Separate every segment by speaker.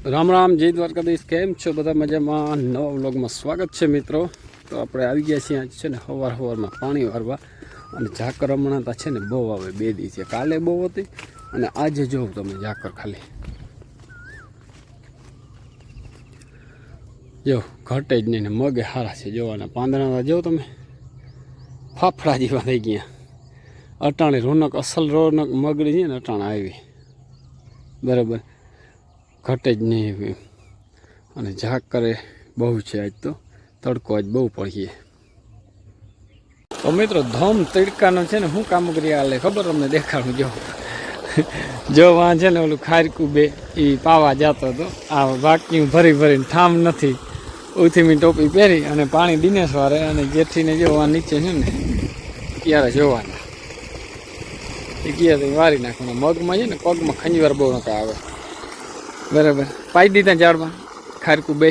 Speaker 1: રામ રામ, જય દ્વારકાધીશ. કેમ છો બધા? મજામાં? નવા વ્લોગમાં સ્વાગત છે મિત્રો. તો આપણે આવી ગયા છીએ આજ છે ને સવારમાં પાણી વારવા. અને ઝાકર હમણાં તો છે ને બહુ આવે, 2 દી છે. કાલે બહુ હતી અને આજે જોઉં તમે ઝાકર ખાલી જો ઘટે જ નહીં ને મગે સારા છે જોવાના. પાંદડા જો તમે ફાફડા જેવા થઈ ગયા. અટાણે રોનક, અસલ રોનક મગડી છે ને અટાણે આવી બરાબર, ઘટે જ નહીં એમ. અને ઝાકરે બહુ છે આજ, તો તડકો આજ બહુ પડીએ. તો મિત્રો ધમ તડકાનો છે ને શું કામગીરી હાલે ખબર તમને દેખાડું. જો વાં છે ને ઓલું ખારકું બે એ પાવા જતો હતો. આ વાક્યું ભરી ભરીને ઠામ નથી. ઉથીમી ટોપી પહેરી અને પાણી દિનેશ વારે અને જેઠીને જોવા નીચે છે ને ત્યારે જોવાના એ ક્યારે વારી નાખવાના. મગમાં છે ને પગમાં ખંજવાર બહુ નકા આવે બરાબર. પાઈ દીધા ઝાડમાં ખારકું બે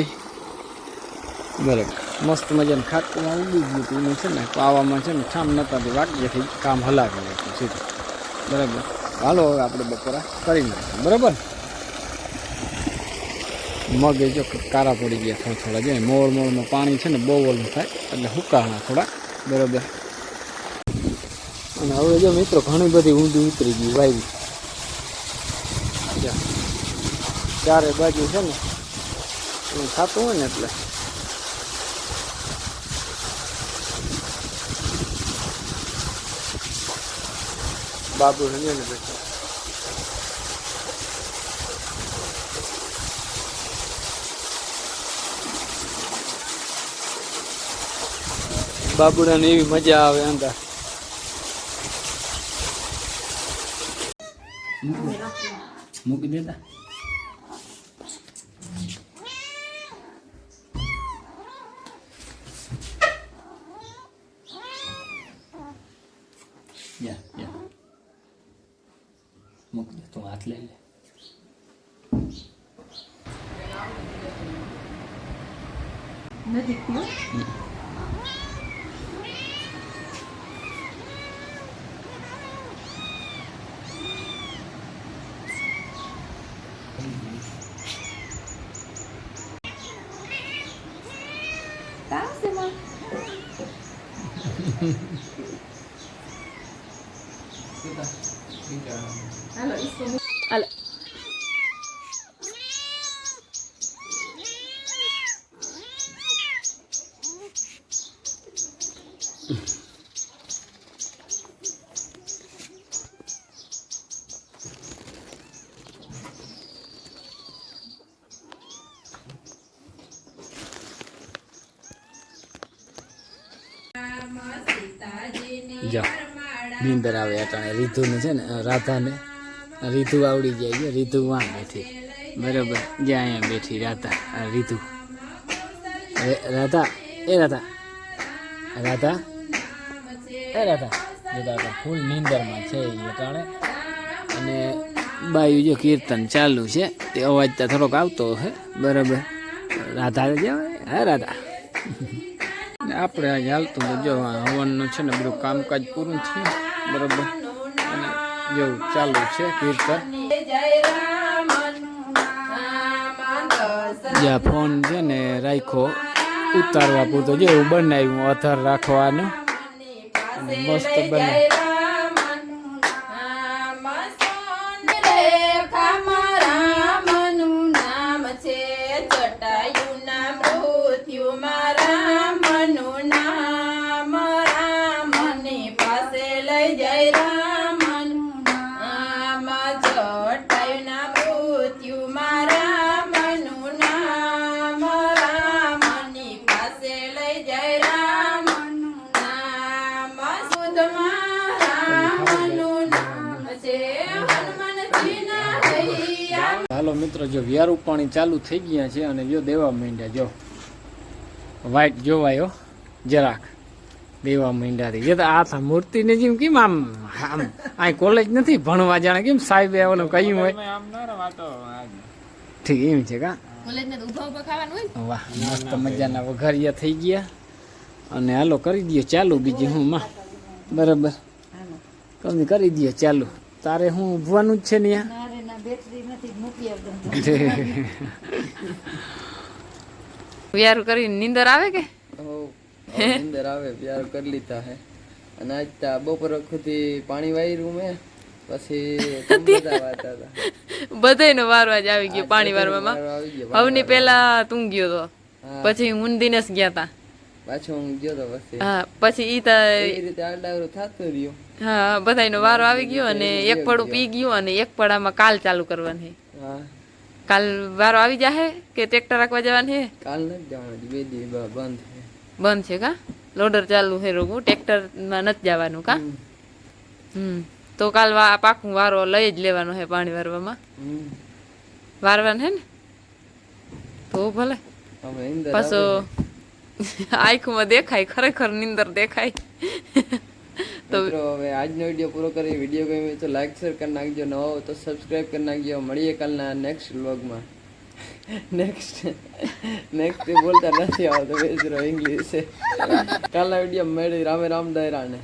Speaker 1: બરાબર. મસ્ત મજાનું ખારકુંમાં ઉગી ગયું હતું. એનું છે ને પાવામાં છે ને ઠામ નતા વાગ્યેથી કામ હલાવી નાખ્યું સીધું બરાબર. હાલો હવે આપણે બપોરા કરી નાખીએ બરાબર. મગ એ જો કારા પડી ગયા થોડા થોડા. જાય મોળમાં પાણી છે ને બહુ ઓલું થાય એટલે હુકાણા થોડા બરાબર. અને હવે જો મિત્રો ઘણી બધી ઊંધી ઉતરી ગઈ વાવી. ચારે બાજુ છે ને એવું થતું હોય ને એટલે બાબુને જોઈને બેઠો. બાબુડાને એવી મજા આવે અંદર. મૂકી દેતા મૂકી દે તો હાથ લઈ લે.
Speaker 2: નજીક Ala.
Speaker 1: જો નીંદર આવે અટાણે. રીતુને છે ને રાધાને રીતુ આવડી જાય છે. રીતુ વાં બેઠી બરાબર. જ્યાં અહીંયા બેઠી રાધા. રીતુ રાધા એ રાધા રાધા એ રાધા રાધા ફૂલ નીંદરમાં છે એ અટાણે. અને બાયું જો કીર્તન ચાલુ છે તે અવાજ તો થોડોક આવતો હશે બરાબર. રાધા જવાય હા રાધા. આપણે આજે હાલતું તો જો હવનનું છે ને બધું કામકાજ પૂરું થયું બરાબર. અને જેવું ચાલુ છે કીર્તન. જ્યાં ફોન છે ને રાખ્યો ઉતારવા પૂરતો જેવું બનાવ્યું અથર રાખવાનું અને મસ્ત બનાવ્યું. હાલો મિત્રો, જો વ્યારું પાણી ચાલુ થઈ ગયા છે અને જો દેવા માંડ્યા. જો વાઇટ જોવાયો જરાક દેવા માંડ્યાથી. જે તો આ મૂર્તિને જેમ કેમ આમ આમ આ કોલેજ નથી ભણવા જાણે કેમ સાહેબે ઓલું કહ્યું હોય ઠીક એમ છે કા. વાહ મસ્ત મજાના વઘારિયા થઈ ગયા. અને હાલો કરી દઈએ ચાલુ. બીજી હું માં બરાબર તમે કરી દઈએ ચાલુ. તારે હું ઊભવાનું જ છે ને
Speaker 2: વ્યારું કરીને નીંદર આવે કે
Speaker 3: અંદર આવે પ્યાર કરી લીધા હે અને આજ તા બપોર સુધી પાણી વાયરું મેં પછી બધા વાતા હતા
Speaker 2: બધાયનો વારો આજ આવી ગયો પાણી વારવામાં
Speaker 3: વારો આવી ગયો
Speaker 2: હવની પેલા તું ગયો તો પછી હું ને દિનેશ ગયા તા
Speaker 3: પાછો હું ગયો તો પછી
Speaker 2: હા પછી ઈ તા
Speaker 3: એ રીતે આડાવરું થતું રહ્યું
Speaker 2: હા બધાયનો વારો આવી ગયો અને એક પડું પી ગયું અને એક પડામાં કાલ ચાલુ કરવાની છે.
Speaker 3: હા
Speaker 2: કાલ વારો આવી જાહે કે ટ્રેક્ટર રાખવા જવાનું છે
Speaker 3: કાલ નથી જવાનું બે દી બંધ છે
Speaker 2: બંધ છે કા લોડર ચાલુ છે રોગું ટ્રેક્ટરમાં નથી જવાનું કા તો કાલ પાકું વારો લઈ જ લેવાનો છે પાણી વારવામાં વારવાનું હે ને તો ભલે
Speaker 3: અમે અંદર
Speaker 2: પાછો આંખમાં દેખાય ખરેખર નીંદર દેખાય તો
Speaker 3: મિત્રો હવે આજનો વિડીયો પૂરો કરી વિડીયો ગમ્યો તો લાઈક શેર કરી નાખજો ન હો તો સબસ્ક્રાઇબ કરી નાખજો મળીએ કાલના નેક્સ્ટ વ્લોગમાં નેક્સ્ટ બોલતા નથી આવતો બેસરો ઇંગ્લિશ કાલના વિડીયો મળી રામે રામ દયરાને